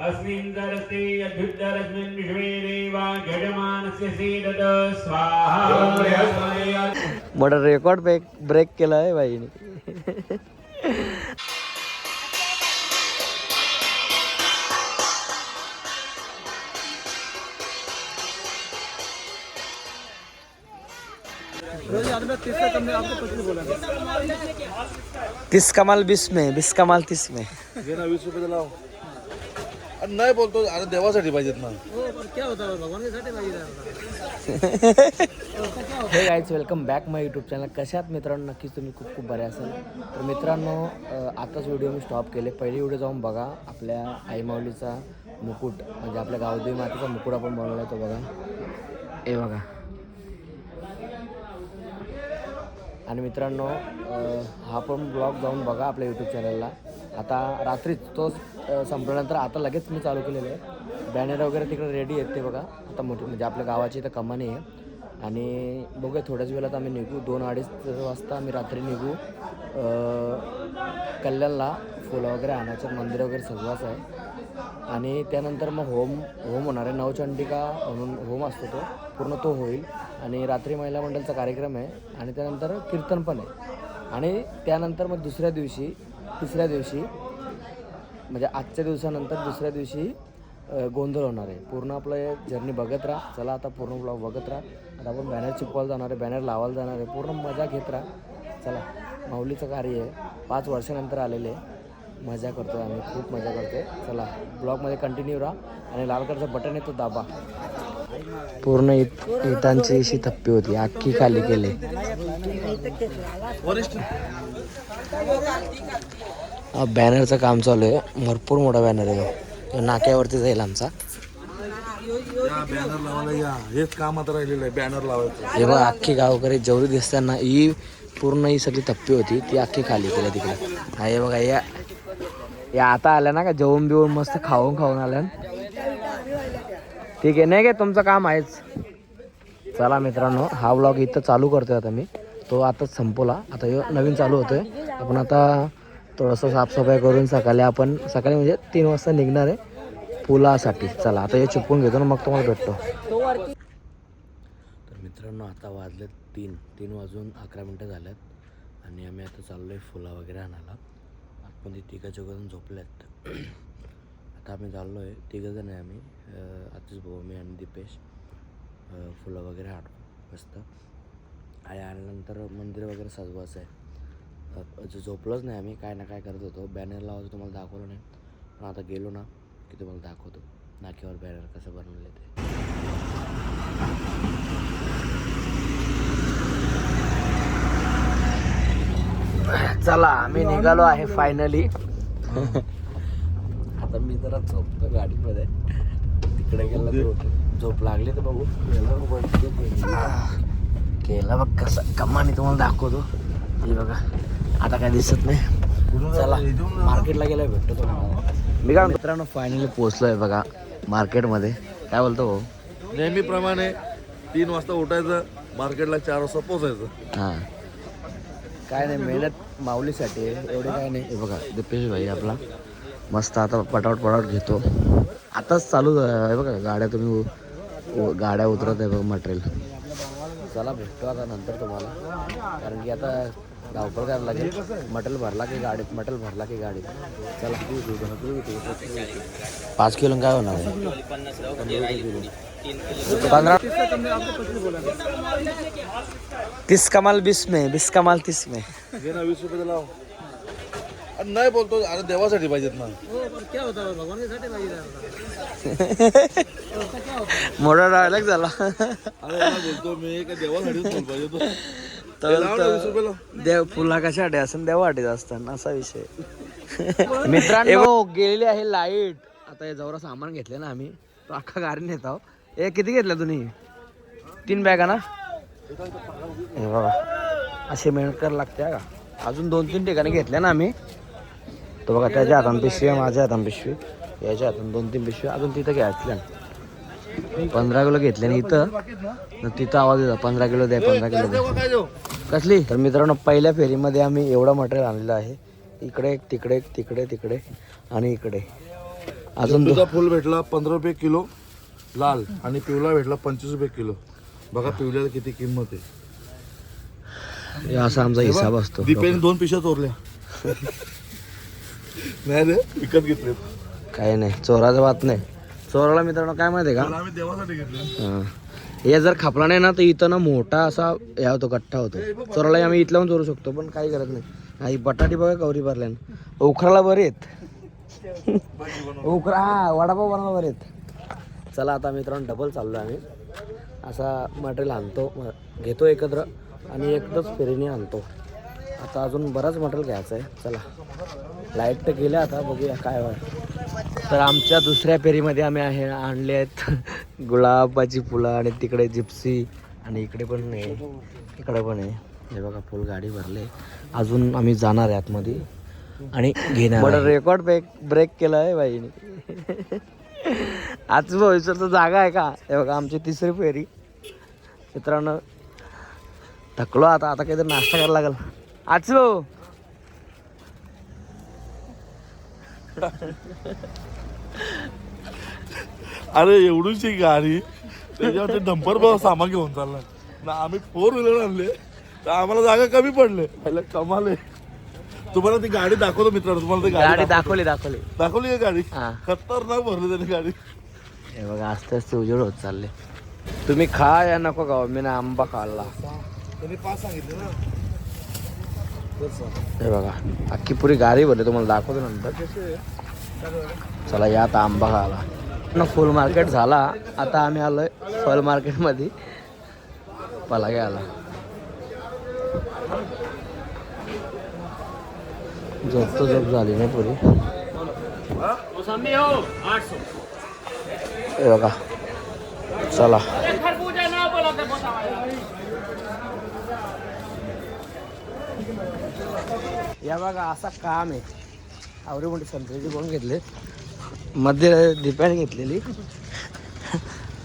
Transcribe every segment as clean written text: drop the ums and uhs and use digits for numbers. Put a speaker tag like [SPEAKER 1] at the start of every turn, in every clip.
[SPEAKER 1] अस्मिन् सरस्ते अद्भुतरस्मिन् विश्वे देवा यजमानस्य सीदत स्वाहा।
[SPEAKER 2] मोठा रेकॉर्ड ब्रेक केला आहे बाईने. तीस कमाल 20 में, 20 कमाल 30 में.
[SPEAKER 3] 20 रुपये लाव. नाही बोलतो, अरे देवासाठी पाहिजेत ना.
[SPEAKER 2] हे गाईज, वेलकम बॅक माय यूट्यूब चॅनल. कशा आहात मित्रांनो? नक्कीच तुम्ही खूप खूप बरे असाल. तर मित्रांनो, आताच व्हिडिओ मी स्टॉप केले. पहिली व्हिडिओ जाऊन बघा. आपल्या आई माऊलीचा मुकुट, म्हणजे आपल्या गावदेवी मातेचा मुकुट आपण बनवला तो बघा. हे बघा. आणि मित्रांनो, हा पण ब्लॉग जाऊन बघा आपल्या यूट्यूब चॅनलला. आता रात्रीच तो संपल्यानंतर आता लगेच मी चालू केलेलं आहे. बॅनर वगैरे तिकडे रेडी आहेत ते बघा. आता मोठी म्हणजे आपल्या गावाची इथं कमानी आहे. आणि बघूया थोड्याच वेळात आम्ही निघू. 2-2:30 वाजता आम्ही रात्री निघू. कल्याणला फुलं वगैरे आणायचं, मंदिर वगैरे सजवायचं आहे. आणि त्यानंतर मग होम होणार आहे. नवचंडिका म्हणून होम असतो तो, पूर्ण तो होईल. आणि रात्री महिला मंडळाचा कार्यक्रम आहे. आणि त्यानंतर कीर्तन पण आहे. आणि त्यानंतर मग तिसऱ्या दिवशी म्हणजे आजच्या दिवसानंतर दुसऱ्या दिवशी गोंधळ होणार आहे. पूर्ण आपलं जर्नी बघत राहा. चला आता पूर्ण ब्लॉग बघत राहा. आता आपण बॅनर चिपवायला जाणार आहे, बॅनर लावायला जाणार आहे. पूर्ण मजा घेत राहा. चला, माऊलीचं कार्य आहे. 5 वर्षानंतर आलेले आहे. मजा करतो आम्ही, खूप मजा करतो. चला, ब्लॉगमध्ये कंटिन्यू राहा. आणि लाल कलरचं बटन आहे तो दाबा. पूर्ण इटांची अशी थप्पी होती, अख्खी खाली केली. बॅनरचं काम चालू आहे. भरपूर मोठा बॅनर आहे. नाक्यावरती जाईल आमचा.
[SPEAKER 3] बॅनर लावायला या, हेच काम आता राहिलेलं आहे, बॅनर लावायचं.
[SPEAKER 2] हे बघ, अख्खी गावकरी जेवढी दिसताना ही पूर्ण ही सगळी थप्पी होती, ती अख्खी खाली केली तिकडे. हे बघा, या आता आल्या ना का, जेवण बिवून मस्त खाऊन आल्या. ठीक आहे, नाही काय तुमचं काम आहेच. चला मित्रांनो, हा व्लॉग इथं चालू करतोय आता मी. तो आताच संपवला, आता नवीन चालू होतोय. आपण आता थोडंसं साफसफाई करून सकाळी म्हणजे 3 वाजता निघणार आहे पुलासाठी. चला, आता हे चिपकून घेतो ना, मग तुम्हाला भेटतो. तर मित्रांनो, आता वाजलेत 3 वाजून 11 मिनटं झाल्यात. आणि आम्ही आता चाललो आहे फुला वगैरे आणायला. आतमध्ये 3 झोपल्यात. आता आम्ही चाललो आहे, 3 जण आहे आम्ही. आताच भाऊ, मी आणि दीपेश फुलं वगैरे आणू मस्त. आणि आल्यानंतर मंदिर वगैरे सजवायचं आहे. झोपलोच नाही आम्ही, काय ना काय करत होतो. बॅनर लावायचं तुम्हाला दाखवलं नाही, पण आता गेलो ना की तुम्हाला दाखवतो नाक्यावर बॅनर कसं बनवलं ते. चला, आम्ही निघालो आहे फायनली. आता मी जरा झोपतो गाडीमध्ये. तिकडे गेला झोप लागली तर बघू. केला बघ कसं कमानी, तुम्हाला दाखवतो. हे बघा, आता काय दिसत नाही. चला, मार्केटला गेला भेटतो तुम्हाला. मी काय मित्रांनो, फायनली पोहोचलो आहे बघा मार्केटमध्ये. काय बोलतो भाऊ?
[SPEAKER 3] नेहमीप्रमाणे 3 वाजता उठायचं, मार्केटला 4 वाजता पोहोचायचं.
[SPEAKER 2] हां, काय नाही, मेहनत माऊलीसाठी आहे, एवढे काय नाही. हे बघा, दीपेश भाई आपला मस्त आता पटावट घेतो. आताच चालू आहे बघा गाड्या. तुम्ही गाड्या उतरत आहे बघा मटेरियल. चला, भेटतो आता नंतर तुम्हाला, कारण की आता धावपळ करायला लागेल. मटेरियल भरला की गाडीत. चला, 5 किलो काय होणार आहे? 15 30 कमाल 20 में, 20 कमाल 30 में.
[SPEAKER 3] 20 रुपये लाव. नाही बोलतो, अरे देवासाठी पाहिजेत ना.
[SPEAKER 2] मोठा डायलॉग झाला.
[SPEAKER 3] अरे बोलतो मी का देवासाठीच बोल पाहिजे.
[SPEAKER 2] देव फुला कशासाठी असं देवासाठी असताना असा विषय. मित्रांनो, गेलेली आहे लाईट. आता हे जवळ सामान घेतले ना आम्ही, तो अख्खा गाडी नेत आहो. हे किती घेतलं तुम्ही? 3 बॅगा ना? हे बघा, असे मेहनत करायला लागते का. अजून 2-3 ठिकाणी घेतल्या ना आम्ही. तो बघा, त्याच्या हातान पिशवी, माझ्या हातान पिशवी, याच्या हातान 2-3 पिशवी. अजून तिथं घ्यायचं 15 किलो घेतले ना इथं. तिथं आवाज येतो, 15 किलो द्या, 15 किलो द्या. कसली? तर मित्रांनो, पहिल्या फेरीमध्ये आम्ही एवढं मटेरियल आणलेलं आहे. इकडे एक, तिकडे एक, तिकडे आणि इकडे. अजून
[SPEAKER 3] झेंडूचा फुल भेटला 15 रुपये किलो लाल आणि पिवळा भेटला 25 रुपये किलो. बघा पिवळ्याला किती किंमत आहे.
[SPEAKER 2] हे असा आमचा हिसाब असतो.
[SPEAKER 3] दीपेने 2 पिशा चोरल्या. नाही रे विकत घेतले.
[SPEAKER 2] काही नाही, चोराचं बात नाही. चोराला मित्रांनो काय माहिती आहे का,
[SPEAKER 3] आम्ही देवासाठी घेतले.
[SPEAKER 2] हां, हे जर खपला नाही ना तर इथं ना मोठा असा हे होतो, गठ्ठा होतो. चोराला आम्ही इथला पण चोरू शकतो, पण काही करत नाही. ही बटाटी बघा कवरी भरल्यान. उखराला बरे आहेत. उखरा हा वडापाव बनवा बरे आहेत. चला आता मित्रांनो डबल चाललो आम्ही. असा मटेरियल आणतो, घेतो एकत्र आणि एकदाच फेरीने आणतो. आता अजून बराच मटेरियल घ्यायचं आहे. चला लाईट तर गेल्या, आता बघूया काय व्हाय. तर आमच्या दुसऱ्या फेरीमध्ये आम्ही आणले आहेत गुलाबाची फुलं आणि तिकडे जिप्सी आणि इकडे पण आहे, इकडे पण आहे. हे बघा फुल गाडी भरले. अजून आम्ही जाणार आहे आतमध्ये आणि घेणार. रेकॉर्ड ब्रेक केला आहे बाईने. आज भविष्याचं जागा आहे का. हे बघा आमची तिसरी फेरी मित्रांनो. थकलो आता काहीतरी नाश्ता करायला लागेल. आज भाऊ
[SPEAKER 3] अरे एवढीशी गाडी त्याच्यावर डंपर सामान घेऊन चाललाय ना. आम्ही 4 व्हीलर आणले तर आम्हाला जागा कमी पडले. पहिला कमाल आहे. तुम्हाला ती गाडी दाखवतो मित्रांनो. तुम्हाला ती
[SPEAKER 2] गाडी दाखवली
[SPEAKER 3] का गाडी. खतरनाक भरली त्याने गाडी.
[SPEAKER 2] हे बघा आस्ते आस्ते उजेड होत चालले. तुम्ही खा या नको खाऊ, मी ना आंबा खाल्ला.
[SPEAKER 3] त्यांनी 5 सांगितले ना.
[SPEAKER 2] हे बघा अख्खी पुरी गाडी भरली, तुम्हाला दाखवतो नंतर. चला या आता आंबा खायला ना. फुल मार्केट झाला, आता आम्ही आलोय फल मार्केटमध्ये पलागे आला. झोप झाली नाही पुरी. हे बघा चला या बघा असा काम आहे. आवडी मोठी संत्र्याची कोण घेतले, मध्ये दिप्याने घेतलेली.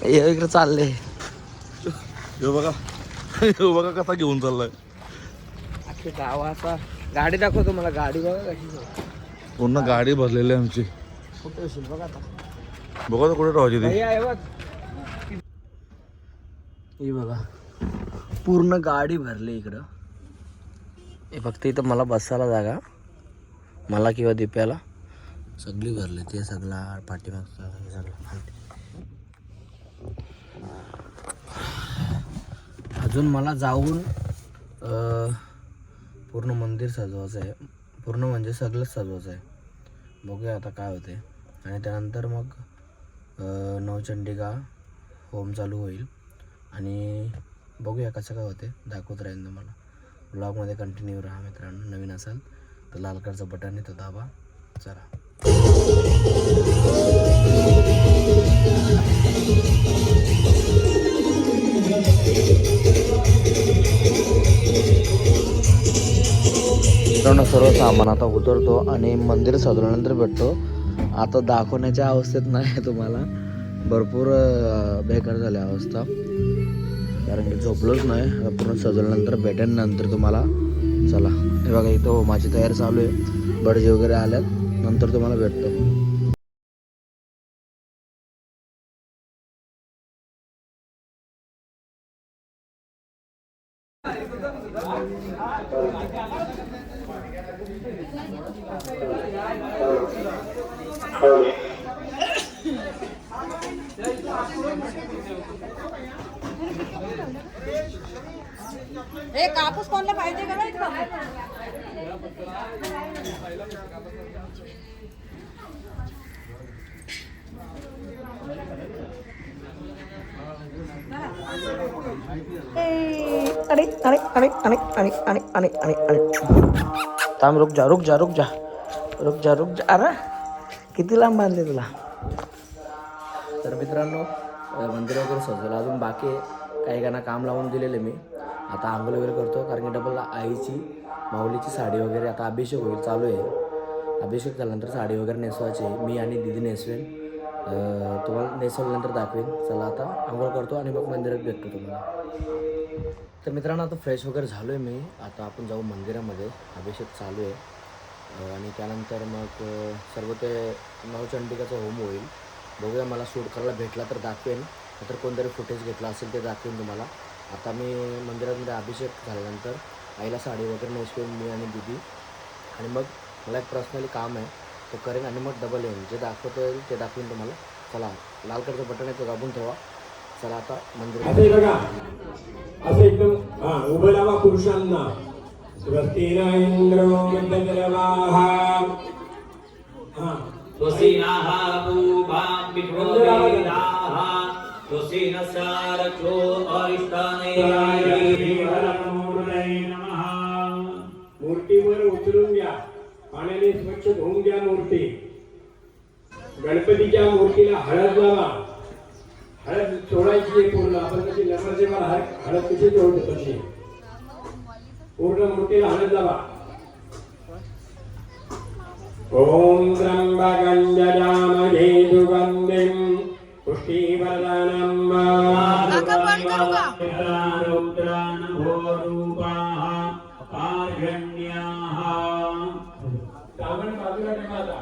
[SPEAKER 2] इकडे चालले.
[SPEAKER 3] हे बघा कसा घेऊन चाललाय.
[SPEAKER 2] अख्खी गावाचा गाडी दाखवतो मला. गाडी बघा कशी
[SPEAKER 3] पूर्ण गाडी भरलेली आहे आमची.
[SPEAKER 2] कुठे असेल बघा आता.
[SPEAKER 3] बघा तर कुठे ठेवायची ती.
[SPEAKER 2] हे बघा पूर्ण गाडी भरली इकडं. हे फक्त इथं मला बसायला जागा, मला किंवा दिप्याला सगळी भरली. ते सगळा पाठीमागचा हे सगळं. अजून मला जाऊन पूर्ण मंदिर सजवायचं आहे. पूर्ण म्हणजे सगळंच सजवायचं आहे. बघूया आता काय होते. आणि त्यानंतर मग नवचंडिका होम चालू होईल आणि बघूया कसं काय होते. दाखवत राहील तुम्हाला. ब्लॉगमध्ये कंटिन्यू राहा मित्रांनो. नवीन असाल तर लाल कलरचं बटन आहे तो दाबा. चला मित्रांनो सर्व सामान आता उतरतो आणि मंदिर सजवल्यानंतर भेटतो. आता दाखवण्याच्या अवस्थेत नाही तुम्हाला. भरपूर बेकार झाली अवस्था, कारण की झोपलोच नाही. पूर्ण सजवल्यानंतर भेटेन नंतर तुम्हाला. चला हे बघा इथं होमाची तयारी चालू आहे. भटजी वगैरे आल्यात, नंतर तुम्हाला भेटतो.
[SPEAKER 4] हे कापूस कोणला पाहिजे का नाही.
[SPEAKER 2] थांब, रुक जा. अरे किती लांब बांधले तुला. तर मित्रांनो मंदिर वगैरे सजवलं, अजून बाकी आहे. काही काहींना काम लावून दिलेले मी. आता आंघोळ वगैरे करतो, कारण की डबल आईची माऊलीची साडी वगैरे आता अभिषेक होईल चालू आहे. अभिषेक झाल्यानंतर साडी वगैरे नेसवायची आहे. मी आणि दीदी नेसवेन, तुम्हाला नेसवल्यानंतर दाखवेन. चला आता आंघोळ करतो आणि मग मंदिरात भेटतो तुम्हाला. तर मित्रांनो आता फ्रेश वगैरे झालो आहे मी. आता आपण जाऊ मंदिरामध्ये. अभिषेक चालू आहे. आणि त्यानंतर मग सर्व ते नवचंडिकाचा होम होईल. बघूया, मला शूट करायला भेटला तर दाखवेन, नंतर कोणतरी फुटेज घेतला असेल ते दाखवेन तुम्हाला. आता मी मंदिरामध्ये अभिषेक झाल्यानंतर आईला साडी वगैरे नेसवेन मी आणि दीदी. आणि मग मला एक पर्सनली काम आहे तो करेन आणि मग डबल येईन. जे दाखवता येईल ते दाखवेन तुम्हाला. चला, लाल कलरचं बटन आहे तो दाबून ठेवा. चला आता मंदिरात.
[SPEAKER 1] असं बघा, असं एकदम उभं लावा पुरुषांना. स्वस्तीन इंद्रो मध्यजलवाः
[SPEAKER 5] स्वस्तिनः पूर्वां विश्ववेदाः स्वस्तिन सारथो अरिष्टानेराय
[SPEAKER 1] नमः. मूर्तीवर उचलून घ्या, पाण्याने स्वच्छ धुवून घ्या मूर्ती. गणपतीच्या मूर्तीला हळद लावा. हळद सोडायची आहे पूर्ण. आपण कशी नवरदेवाला हळद कशी सोडतो तशी पूर्ण मूर्तीला हळद लावा. ओम त्र्यंबकं यजामहे सुगन्धिं पुष्टिवर्धनं साबण बाजूला ठेवा. आता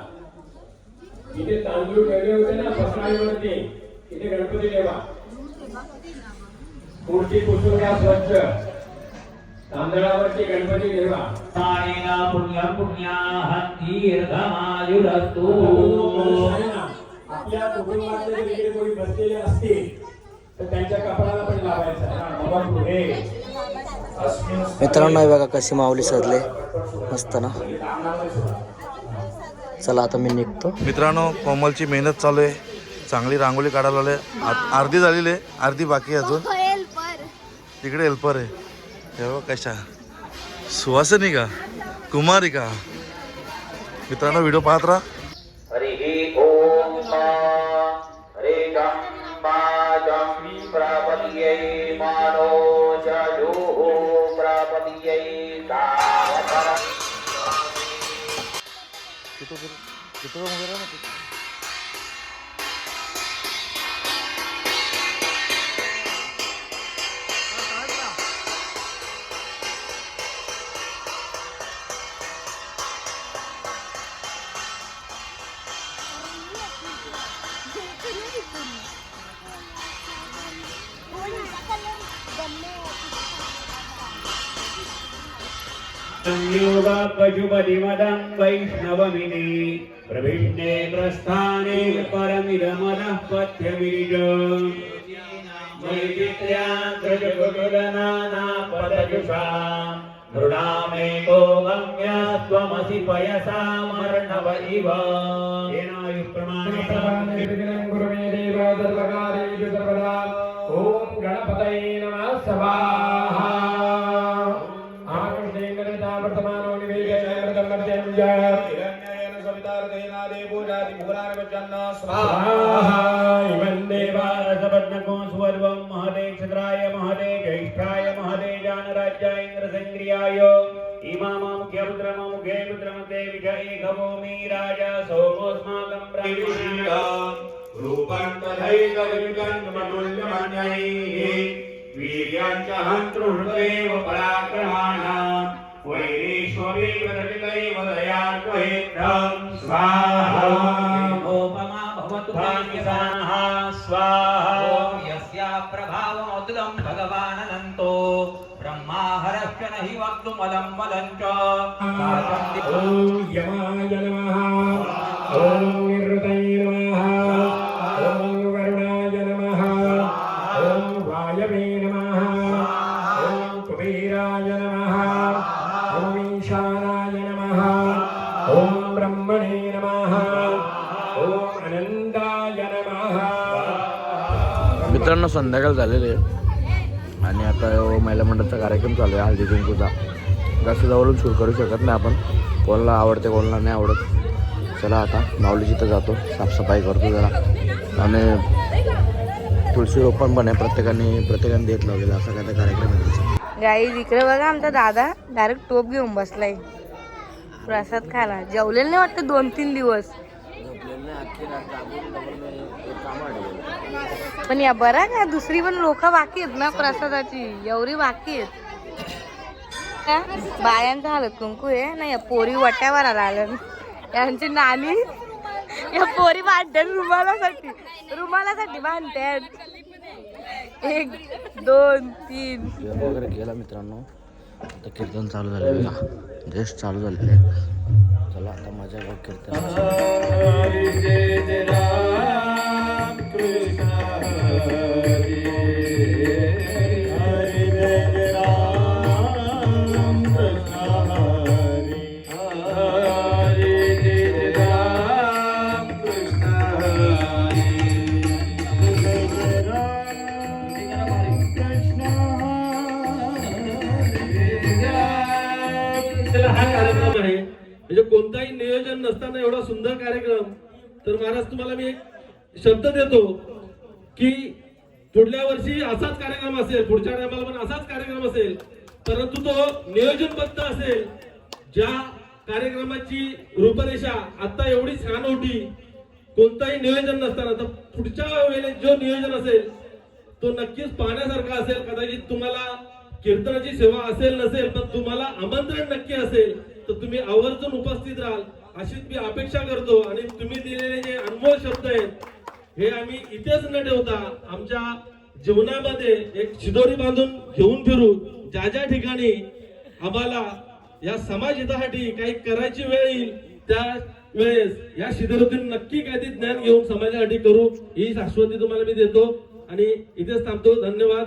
[SPEAKER 1] इथे तांदूळ ठेवले होते ना पसराळीवरती, इथे गणपती ठेवा. मूर्ती पुसून घ्या स्वच्छ. तांदळावरती गणपती ठेवा.
[SPEAKER 5] तानेन पुण्यं पुण्याः दीर्घमायुरस्तु.
[SPEAKER 1] आपल्या कुटुंबातले जर इकडे कोणी बसलेले असतील तर त्यांच्या कपाळाला पण लावायचं. बाबा पुढे
[SPEAKER 2] मित्रांनो, हे बघा कशी माऊली सजले मस्त ना. चला आता मी निघतो.
[SPEAKER 3] मित्रांनो, कोमलची मेहनत चालू आहे. चांगली रांगोळी काढायला आले. अर्धी झालेली आहे, अर्धी बाकी आहे अजून. तिकडे हेल्पर आहे. हे बघ कशा सुवासिनी का कुमारी का. मित्रांनो, व्हिडिओ पाहत राहा.
[SPEAKER 5] हरिः ओम हरे पादं प्रपद्ये मानोजयोः प्रपद्ये कावतर.
[SPEAKER 3] किती वगैरे ना
[SPEAKER 1] संयोगा पशुपतिमदं वैष्णवमिति प्रविष्णे प्रस्थाने परमिदमदः पथ्यमिज.
[SPEAKER 5] वैचित्र्यान्द्रजगुरुदनानापदजुषां मृणामेको गम्या त्वमसि पयसामर्णव इव.
[SPEAKER 1] येनायुः प्रमाणे गुरुमे देव सर्वकारेषु सर्वदा. ओम गणपतये नमः. स्वाहा. वर्तमानो निवेदनं हिरण्येन सवितार्धेनादे पूजाति भूरानवचन्न स्वाहा. इमं देवासपत्नको सुवर्वं महते क्षत्राय महते ज्येष्ठाय महते जानराज्याय इन्द्रसंग्रियाय इमामुखे पुत्रमते विजये खवोमि राजा सोमोऽस्माकं प्राणिनां रूपं तथैकविकन्मतुल्यमन्यैः वीर्याञ्च हन्तृहृदेव पराक्रमाणां वैरेश्वरी वदतिदैव दयात्वहेत्रं स्वाहा.
[SPEAKER 5] ओपमा भवतु किसानः
[SPEAKER 1] स्वाहा.
[SPEAKER 5] यस्या प्रभावमतुलं भगवानन्तो ब्रह्मा हरश्च नहि वक्तुमलं वदञ्च.
[SPEAKER 1] ओम यमाय नमः. ओम निरुतये नमः. ओम वरुणाय नमः. ओम वायवे नमः. ओम कुबेराय नमः. ओम ईशानाय नमः. ओम ब्रह्मणे नमः. ओम अनंताय नमः.
[SPEAKER 2] मित्रांनो, संध्याकाळ झालेले आणि आता महिला मंडळाचा कार्यक्रम चालू आहे हळदी कुंकूचा. जास्त जवळून शूट करू शकत नाही आपण. कोणाला आवडते कोणाला नाही आवडत. चला आता माऊलीची तर जातो, साफसफाई करतो जरा. आणि तुळशी रोपण पण आहे. प्रत्येकाने देत लावलेला असा काय कार्यक्रम आहे त्याचा.
[SPEAKER 4] गाईज इकडे बघा, आमचा दादा डायरेक्ट टोप घेऊन बसलाय प्रसाद खायला. जेवलेलं नाही वाटतं 2-3 दिवस. पण या बरा का दुसरी पण लोक बाकी आहेत ना प्रसादाची, एवढी बाकी आहेत. बायांचा हालत कुंकू आहे ना, या पोरी वट्यावर आल्या यांची नानी या पोरी बांधतात रुमालासाठी बांधतात. 1 2 3
[SPEAKER 2] जेवण वगैरे केला मित्रांनो. आता कीर्तन चालू झालेलं आहे, जस्ट चालू झालेलं आहे. चला आता माझ्या गाव कीर्तन.
[SPEAKER 1] हा कार्यक्रम आहे म्हणजे कोणताही नियोजन नसताना एवढा सुंदर कार्यक्रम. तर महाराज तुम्हाला मी एक शब्द देतो की पुढल्या वर्षी असाच कार्यक्रम असेल, पुढच्या टायमाला पण असाच कार्यक्रम असेल, परंतु तो नियोजनबद्ध असेल. ज्या कार्यक्रमाची रूपरेषा आता एवढी छान होती कोणताही नियोजन नसताना, तर पुढच्या वेळेला जो नियोजन असेल तो नक्कीच पाहण्यासारखा असेल. कदाचित तुम्हाला कीर्तनाची सेवा असेल नसेल, पण तुम्हाला आमंत्रण नक्की असेल, तर तुम्ही आवर्जून उपस्थित राहाल अशीच मी अपेक्षा करतो. आणि तुम्ही दिलेले जे अनमोल शब्द आहेत हे आम्ही इथेच न ठेवता आमच्या जीवनामध्ये एक शिदोरी बांधून घेऊन फिरू. ज्या ज्या ठिकाणी आम्हाला या समाज हितासाठी काही करायची वेळ येईल त्या वेळेस या शिदोरीतून नक्की काहीतरी ज्ञान घेऊन समाजासाठी करू, ही शाश्वती तुम्हाला मी देतो आणि इथेच थांबतो. धन्यवाद.